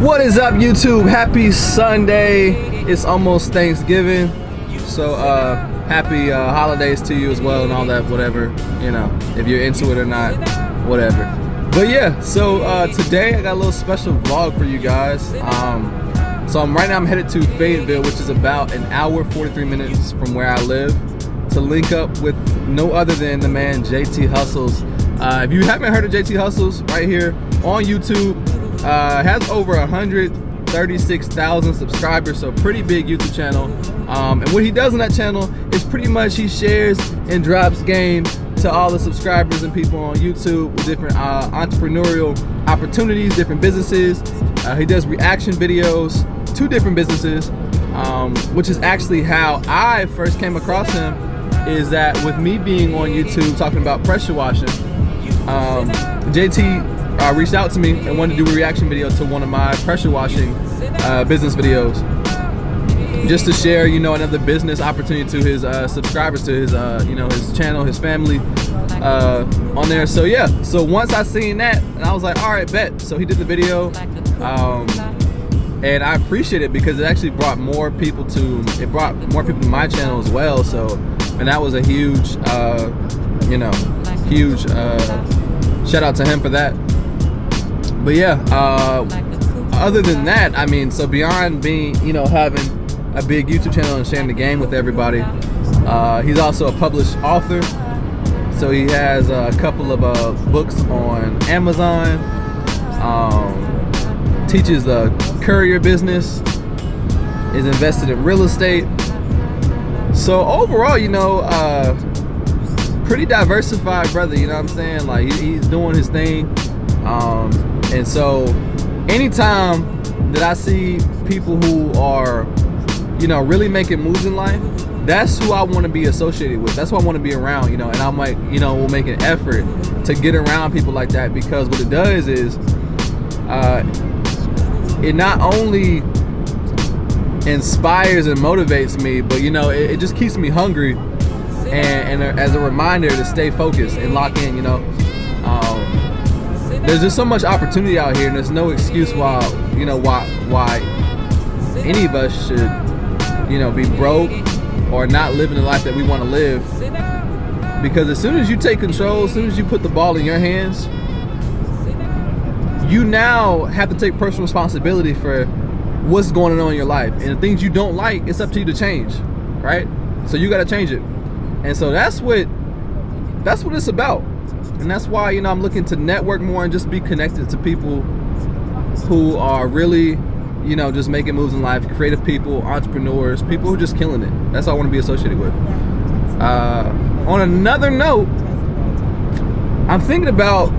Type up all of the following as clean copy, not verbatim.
What is up, YouTube? Happy Sunday. It's almost Thanksgiving, so happy holidays to you as well, and all that, whatever, you know, if you're into it or not, whatever. But yeah, so today I got a little special vlog for you guys. So right now I'm headed to Fayetteville, which is about an hour 43 minutes from where I live, to link up with no other than the man JT Hustlez. If you haven't heard of JT Hustlez, right here on YouTube, has over 136,000 subscribers, so pretty big YouTube channel. And what he does on that channel is pretty much he shares and drops game to all the subscribers and people on YouTube with different entrepreneurial opportunities, different businesses. He does reaction videos to different businesses, which is actually how I first came across him, is that with me being on YouTube talking about pressure washing, JT reached out to me and wanted to do a reaction video to one of my pressure washing business videos, just to share, you know, another business opportunity to his subscribers, to his you know, his channel, his family on there. So yeah, so once I seen that, and I was like, all right, bet. So he did the video, and I appreciate it because it actually brought more people to my channel as well. So, and that was a huge you know, huge shout out to him for that. But yeah, other than that, I mean, so beyond being, you know, having a big YouTube channel and sharing the game with everybody, he's also a published author. So he has a couple of books on Amazon, teaches the courier business, is invested in real estate. So overall, you know, pretty diversified brother, you know what I'm saying? Like, he's doing his thing. And so anytime that I see people who are, you know, really making moves in life, that's who I want to be associated with. That's who I want to be around, you know. And I might, you know, will make an effort to get around people like that, because what it does is it not only inspires and motivates me, but, you know, it just keeps me hungry and as a reminder to stay focused and lock in, you know. There's just so much opportunity out here, and there's no excuse why, you know, why any of us should, you know, be broke or not living the life that we want to live. Because as soon as you take control, as soon as you put the ball in your hands, you now have to take personal responsibility for what's going on in your life. And the things you don't like, it's up to you to change, right? So you got to change it. And so that's what it's about. And that's why, you know, I'm looking to network more and just be connected to people who are really, you know, just making moves in life, creative people, entrepreneurs, people who are just killing it. That's what I want to be associated with. On another note, I'm thinking about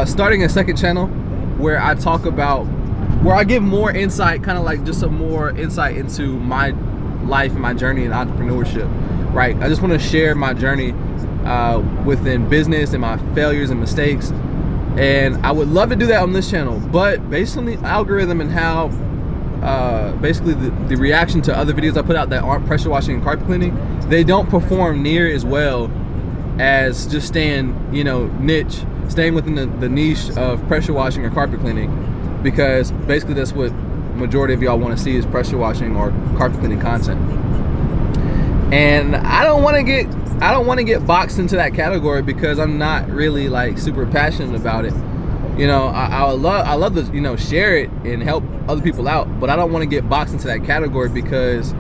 starting a second channel where I talk about, where I give more insight, kind of like just some more insight into my life and my journey in entrepreneurship, right? I just want to share my journey within business and my failures and mistakes, and I would love to do that on this channel. But based on the algorithm and how basically the reaction to other videos I put out that aren't pressure washing and carpet cleaning, they don't perform near as well as just staying, you know, staying within the niche of pressure washing or carpet cleaning, because basically that's what majority of y'all want to see, is pressure washing or carpet cleaning content. And I don't want to get boxed into that category, because I'm not really like super passionate about it. You know, I love to, you know, share it and help other people out, but I don't want to get boxed into that category, because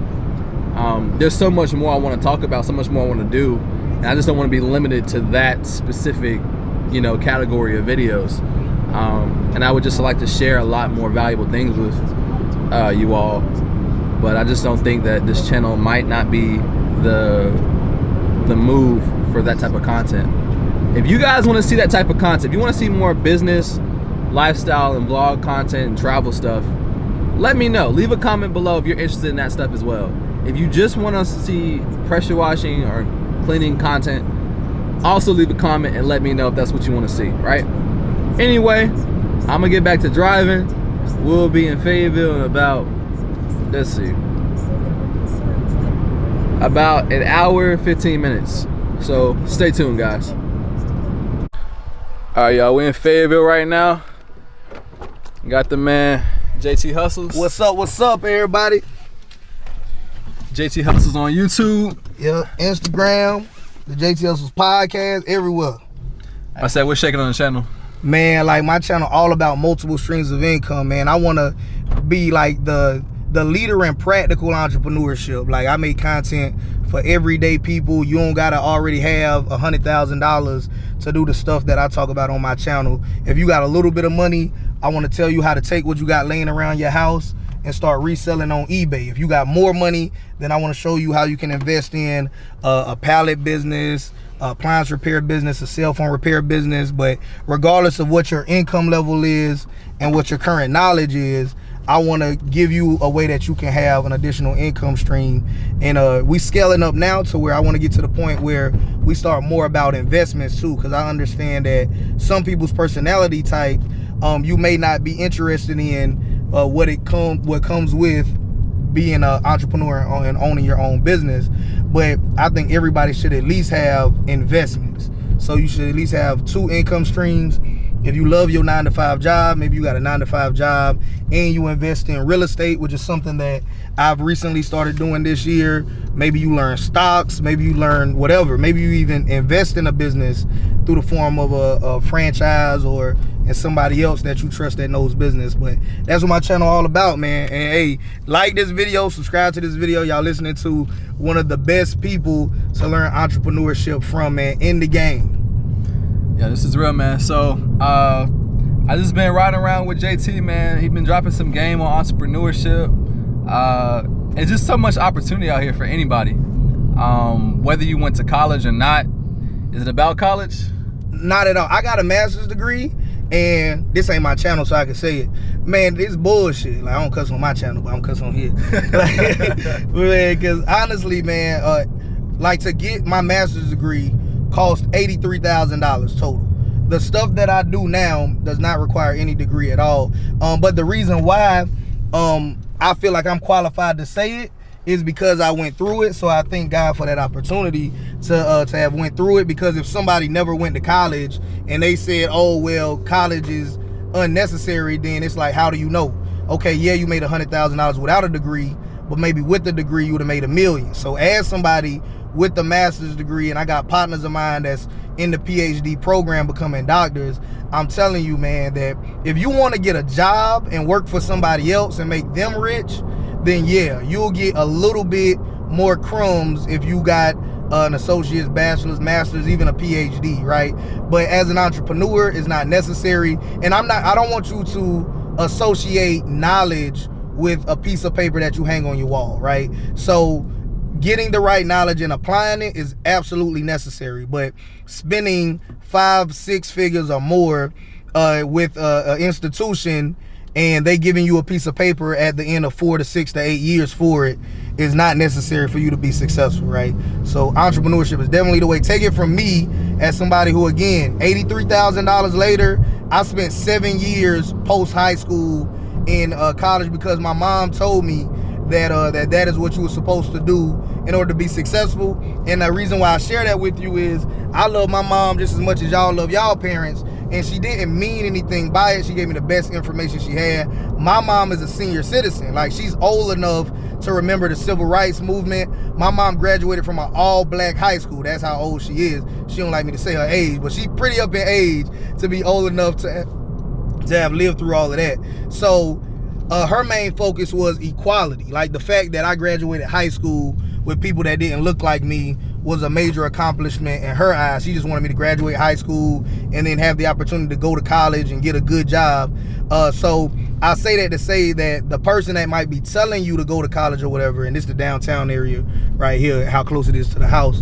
there's so much more I want to talk about, so much more I want to do, and I just don't want to be limited to that specific, you know, category of videos. And I would just like to share a lot more valuable things with you all, but I just don't think that this channel might not be the move for that type of content. If you guys want to see that type of content, if you want to see more business, lifestyle, and vlog content and travel stuff, let me know. Leave a comment below if you're interested in that stuff as well. If you just want to see pressure washing or cleaning content, also leave a comment and let me know if that's what you want to see, right? Anyway, I'm gonna get back to driving. We'll be in Fayetteville in about, let's see, about an hour, 15 minutes. So stay tuned, guys. All right, y'all, we're in Fayetteville right now. Got the man JT Hustles. What's up, everybody? JT Hustles on YouTube. Yeah, Instagram, the JT Hustles podcast, everywhere. I said, what's shaking on the channel? Man, like my channel all about multiple streams of income, man. I want to be like the leader in practical entrepreneurship. Like I make content for everyday people. You don't gotta already have $100,000 to do the stuff that I talk about on my channel. If you got a little bit of money, I want to tell you how to take what you got laying around your house and start reselling on eBay. If you got more money, then I want to show you how you can invest in a pallet business, appliance repair business, a cell phone repair business. But regardless of what your income level is and what your current knowledge is, I want to give you a way that you can have an additional income stream. And we scaling up now to where I want to get to the point where we start more about investments too, because I understand that some people's personality type, you may not be interested in what comes with being an entrepreneur and owning your own business. But I think everybody should at least have investments. So you should at least have 2 income streams. If you love your 9-to-5 job, maybe you got a 9-to-5 job and you invest in real estate, which is something that I've recently started doing this year. Maybe you learn stocks, maybe you learn whatever. Maybe you even invest in a business through the form of a franchise or in somebody else that you trust that knows business. But that's what my channel all about, man. And hey, like this video, subscribe to this video. Y'all listening to one of the best people to learn entrepreneurship from, man, in the game. Yeah, this is real, man. So I just been riding around with JT, man. He been dropping some game on entrepreneurship. It's just so much opportunity out here for anybody. Whether you went to college or not. Is it about college? Not at all. I got a master's degree, and this ain't my channel, so I can say it. Man, this bullshit. Like I don't cuss on my channel, but I'm cuss on here. Because honestly, man, like to get my master's degree cost $83,000 total. The stuff that I do now does not require any degree at all. But the reason why I feel like I'm qualified to say it is because I went through it. So I thank God for that opportunity to have went through it. Because if somebody never went to college and they said, oh, well, college is unnecessary, then it's like, how do you know? Okay, yeah, you made $100,000 without a degree, but maybe with the degree you would have made $1 million. So as somebody with the master's degree, and I got partners of mine that's in the PhD program becoming doctors, I'm telling you, man, that if you want to get a job and work for somebody else and make them rich, then yeah, you'll get a little bit more crumbs if you got an associate's, bachelor's, master's, even a PhD, right? But as an entrepreneur, it's not necessary. And I don't want you to associate knowledge with a piece of paper that you hang on your wall, right? So getting the right knowledge and applying it is absolutely necessary, but spending 5-6 figures or more with an institution and they giving you a piece of paper at the end of 4 to 6 to 8 years for it is not necessary for you to be successful, right? So entrepreneurship is definitely the way. Take it from me as somebody who, again, $83,000 later, I spent 7 years post high school in college because my mom told me that is what you were supposed to do in order to be successful. And the reason why I share that with you is I love my mom just as much as y'all love y'all parents, and she didn't mean anything by it. She gave me the best information she had. My mom is a senior citizen. Like, she's old enough to remember the civil rights movement. My mom graduated from an all-black high school. That's how old she is. She don't like me to say her age, but she's pretty up in age to be old enough to have lived through all of that. So her main focus was equality. Like, the fact that I graduated high school with people that didn't look like me was a major accomplishment in her eyes. She just wanted me to graduate high school and then have the opportunity to go to college and get a good job. So I say that to say that the person that might be telling you to go to college or whatever, and this is the downtown area right here, how close it is to the house,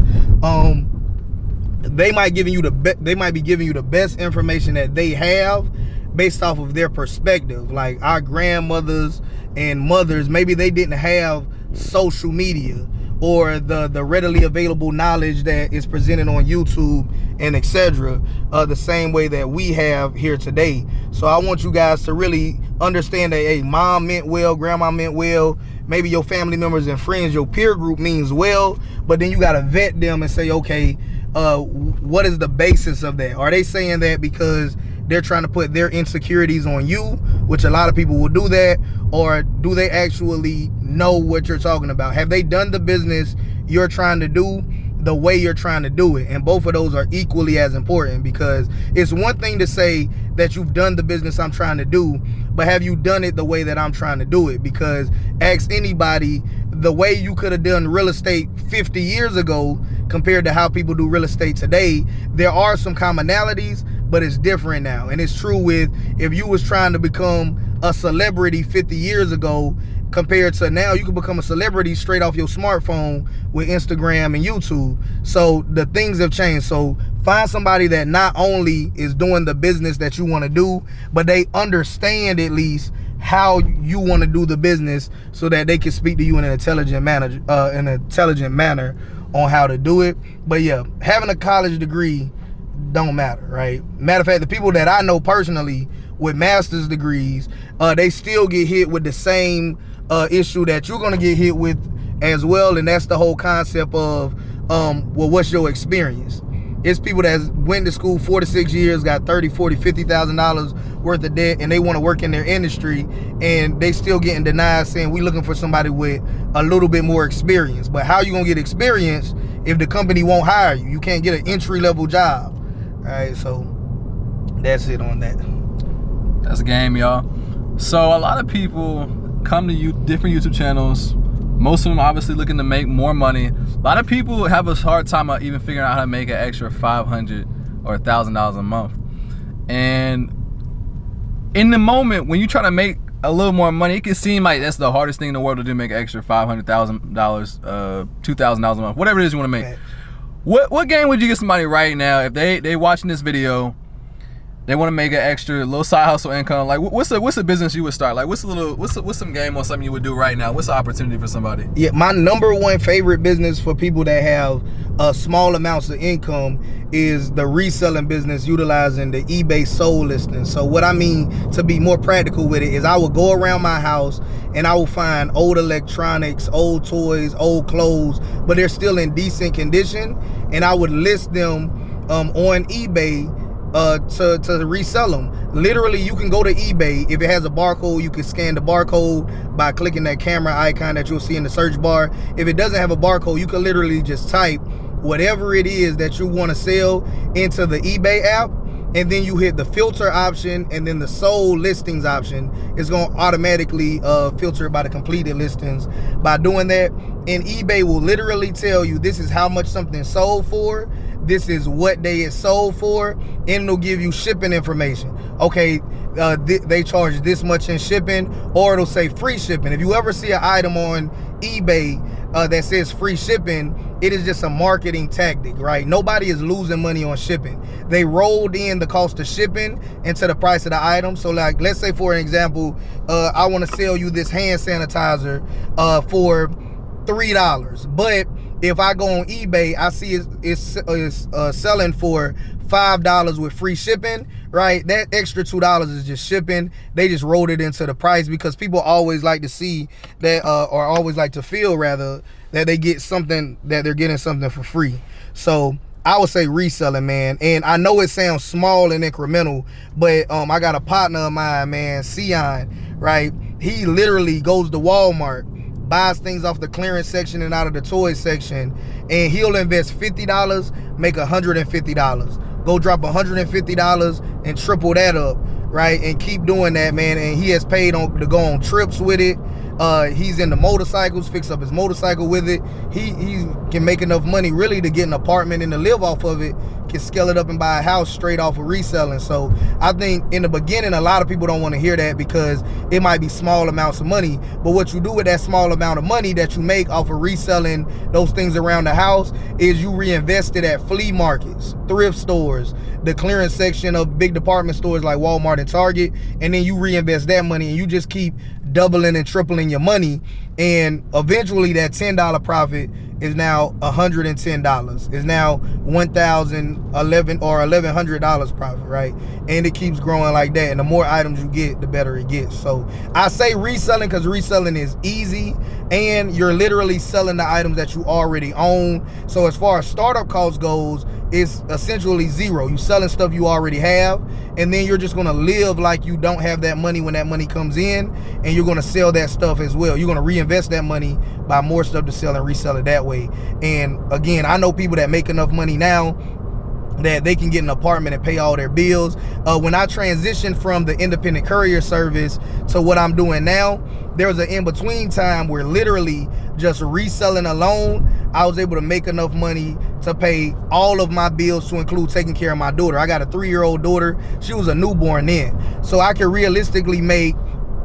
they might be giving you the best information that they have based off of their perspective. Like our grandmothers and mothers, maybe they didn't have social media or the readily available knowledge that is presented on YouTube and etc. The same way that we have here today. So I want you guys to really understand that, hey, mom meant well, grandma meant well, maybe your family members and friends, your peer group means well, but then you got to vet them and say, okay, what is the basis of that? Are they saying that because they're trying to put their insecurities on you, which a lot of people will do that, or do they actually know what you're talking about? Have they done the business you're trying to do the way you're trying to do it? And both of those are equally as important, because it's one thing to say that you've done the business I'm trying to do, but have you done it the way that I'm trying to do it? Because ask anybody, the way you could have done real estate 50 years ago compared to how people do real estate today, there are some commonalities, but it's different now. And it's true with, if you was trying to become a celebrity 50 years ago compared to now, you can become a celebrity straight off your smartphone with Instagram and YouTube. So the things have changed. So find somebody that not only is doing the business that you want to do, but they understand at least how you want to do the business, so that they can speak to you in an intelligent manner, on how to do it. But yeah, having a college degree don't matter, right? Matter of fact, the people that I know personally with master's degrees, they still get hit with the same issue that you're gonna get hit with as well, and that's the whole concept of well, what's your experience? It's people that went to school 4 to 6 years, got $30, $40, $50,000 worth of debt, and they want to work in their industry, and they still getting denied, saying we looking for somebody with a little bit more experience. But how you gonna get experience if the company won't hire you? You can't get an entry-level job. All right, so that's it on that. That's a game, y'all. So a lot of people come to you different YouTube channels. Most of them obviously looking to make more money. A lot of people have a hard time even figuring out how to make an extra $500 or $1,000 a month. And in the moment when you try to make a little more money, it can seem like that's the hardest thing in the world to do, make an extra $500,000, $2,000 a month, whatever it is you want to make. Right. What game would you give somebody right now if they watching this video? They want to make an extra little side hustle income. Like, what's a business you would start? Like, what's some game or something you would do right now? What's the opportunity for somebody? Yeah, my number one favorite business for people that have small amounts of income is the reselling business, utilizing the eBay sold listings. So what I mean, to be more practical with it, is I will go around my house and I will find old electronics, old toys, old clothes, but they're still in decent condition, and I would list them on eBay to resell them. Literally, you can go to eBay. If it has a barcode, you can scan the barcode by clicking that camera icon that you'll see in the search bar. If it doesn't have a barcode, you can literally just type whatever it is that you want to sell into the eBay app, and then you hit the filter option, and then the sold listings option is going to automatically filter by the completed listings. By doing that, and eBay will literally tell you this is how much something sold for, this is what day it's sold for, and it'll give you shipping information. Okay, they charge this much in shipping, or it'll say free shipping. If you ever see an item on eBay that says free shipping, it is just a marketing tactic, right? Nobody is losing money on shipping. They rolled in the cost of shipping into the price of the item. So like, let's say for an example, I want to sell you this hand sanitizer for $3, but if I go on eBay, I see it's selling for $5 with free shipping, right? That extra $2 is just shipping. They just rolled it into the price, because people always like to see that, or always like to feel rather, that they get something, that they're getting something for free. So I would say reselling, man. And I know it sounds small and incremental, but I got a partner of mine, man, Sion, right? He literally goes to Walmart, buys things off the clearance section and out of the toy section, and he'll invest $50, make $150. Go drop $150 and triple that up, right? And keep doing that, man. And he has paid to go on trips with it. He's into motorcycles, fix up his motorcycle with it. He can make enough money really to get an apartment and to live off of it, can scale it up and buy a house straight off of reselling. So I think in the beginning, a lot of people don't want to hear that, because it might be small amounts of money. But what you do with that small amount of money that you make off of reselling those things around the house is you reinvest it at flea markets, thrift stores, the clearance section of big department stores like Walmart and Target, and then you reinvest that money, and you just keep doubling and tripling your money, and eventually that $10 profit is now $110, is now $1,011 or $1,100 profit, right? And it keeps growing like that, and the more items you get, the better it gets. So I say reselling, because reselling is easy, and you're literally selling the items that you already own. So as far as startup cost goes, is essentially zero. You selling stuff you already have, and then you're just gonna live like you don't have that money when that money comes in, and you're gonna sell that stuff as well. You're gonna reinvest that money, buy more stuff to sell and resell it that way. And again, I know people that make enough money now that they can get an apartment and pay all their bills. When I transitioned from the independent courier service to what I'm doing now, there was an in-between time where literally just reselling alone, I was able to make enough money to pay all of my bills, to include taking care of my daughter. I got a 3-year-old daughter. She was a newborn then. So I could realistically make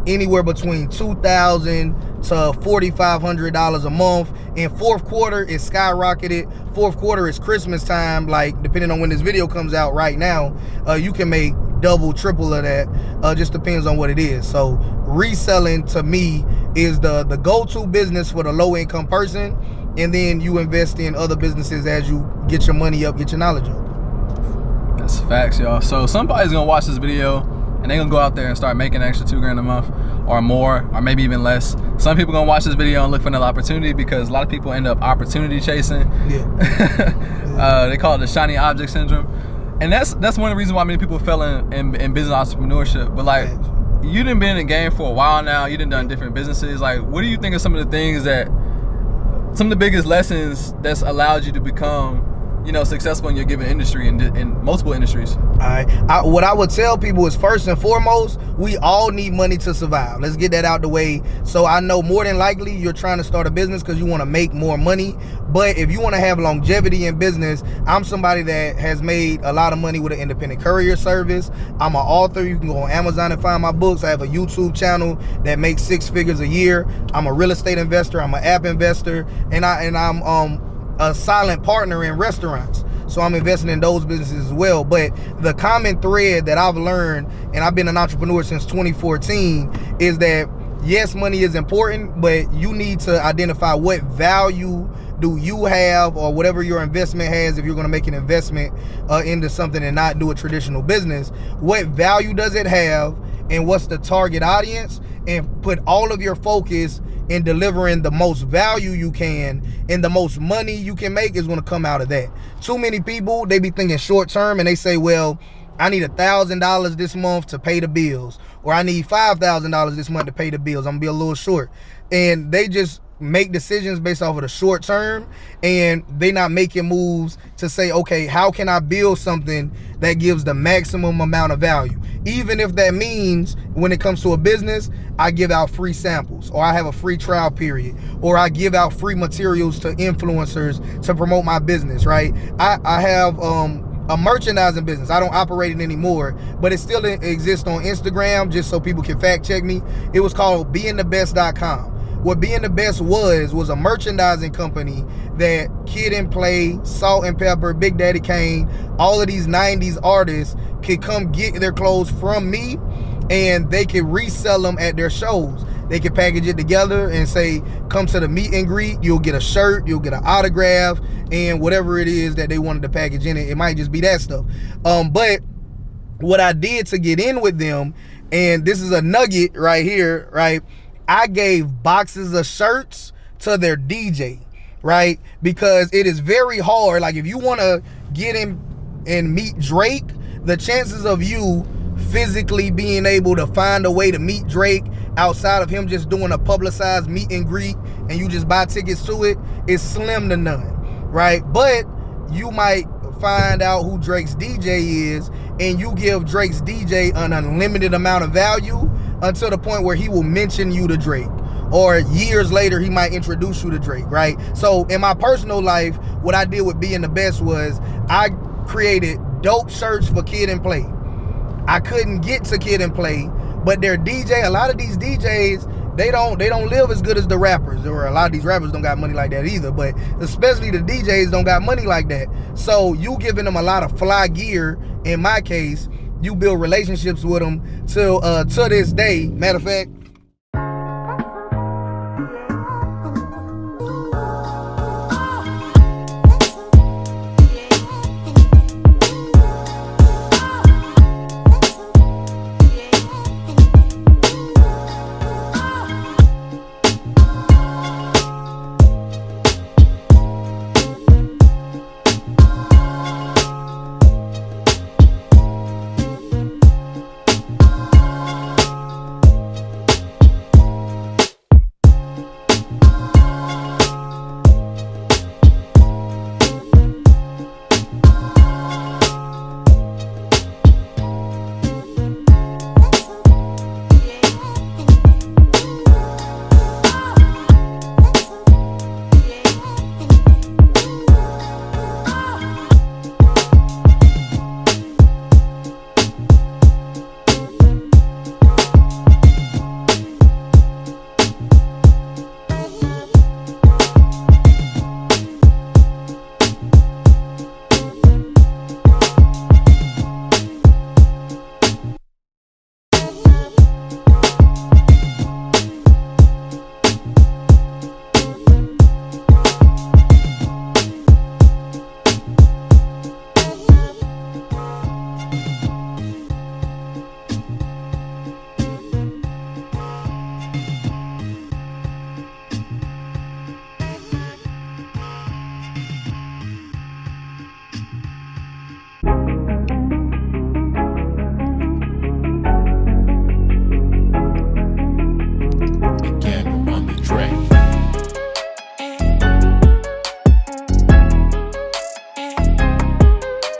anywhere between $2,000 to $4,500 a month. In fourth quarter, it skyrocketed. Fourth quarter is Christmas time. Like, depending on when this video comes out right now, you can make double, triple of that. Just depends on what it is. So reselling to me is the go-to business for the low-income person. And then you invest in other businesses as you get your money up, get your knowledge up. That's facts, y'all. So somebody's gonna watch this video and they're gonna go out there and start making an extra $2,000 a month or more, or maybe even less. Some people gonna watch this video and look for another opportunity, because a lot of people end up opportunity chasing. Yeah. They call it the shiny object syndrome. And that's one of the reasons why many people fell in business entrepreneurship. But like, you done been in the game for a while now, you done different businesses. Like, what do you think are some of the things that, some of the biggest lessons that's allowed you to become, you know, successful in your given industry and in multiple industries? What I would tell people is, first and foremost, we all need money to survive. Let's get that out the way. So I know more than likely you're trying to start a business because you want to make more money. But if you want to have longevity in business, I'm somebody that has made a lot of money with an independent courier service. I'm an author. You can go on Amazon and find my books. I have a YouTube channel that makes 6 figures a year. I'm a real estate investor. I'm an app investor, and I'm a silent partner in restaurants. So I'm investing in those businesses as well. But the common thread that I've learned, and I've been an entrepreneur since 2014, is that yes, money is important, but you need to identify what value do you have, or whatever your investment has. If you're going to make an investment into something and not do a traditional business, what value does it have, and what's the target audience? And put all of your focus in delivering the most value you can, and the most money you can make is going to come out of that. Too many people, they be thinking short term, and they say, well, I need $1,000 this month to pay the bills, or I need $5,000 this month to pay the bills. I'm gonna be a little short. And they just make decisions based off of the short term, and they not making moves to say, okay, how can I build something that gives the maximum amount of value? Even if that means, when it comes to a business, I give out free samples, or I have a free trial period, or I give out free materials to influencers to promote my business, right? I have a merchandising business. I don't operate it anymore, but it still exists on Instagram, just so people can fact check me. It was called beingthebest.com. What Being the Best was a merchandising company that Kid and Play, Salt and Pepper, Big Daddy Kane, all of these 90s artists could come get their clothes from me, and they could resell them at their shows. They could package it together and say, come to the meet and greet, you'll get a shirt, you'll get an autograph, and whatever it is that they wanted to package in it. It might just be that stuff. But what I did to get in with them, and this is a nugget right here, right? I gave boxes of shirts to their DJ, right? Because it is very hard. Like, if you want to get in and meet Drake, the chances of you physically being able to find a way to meet Drake outside of him just doing a publicized meet and greet and you just buy tickets to it is slim to none, right? But you might find out who Drake's DJ is, and you give Drake's DJ an unlimited amount of value until the point where he will mention you to Drake, or years later he might introduce you to Drake, right? So in my personal life, what I did with Being the Best was I created dope shirts for Kid and Play. I couldn't get to Kid and Play, but their DJ, a lot of these DJs, they don't live as good as the rappers, or a lot of these rappers don't got money like that either, but especially the DJs don't got money like that. So you giving them a lot of fly gear, in my case, you build relationships with them till to this day. Matter of fact,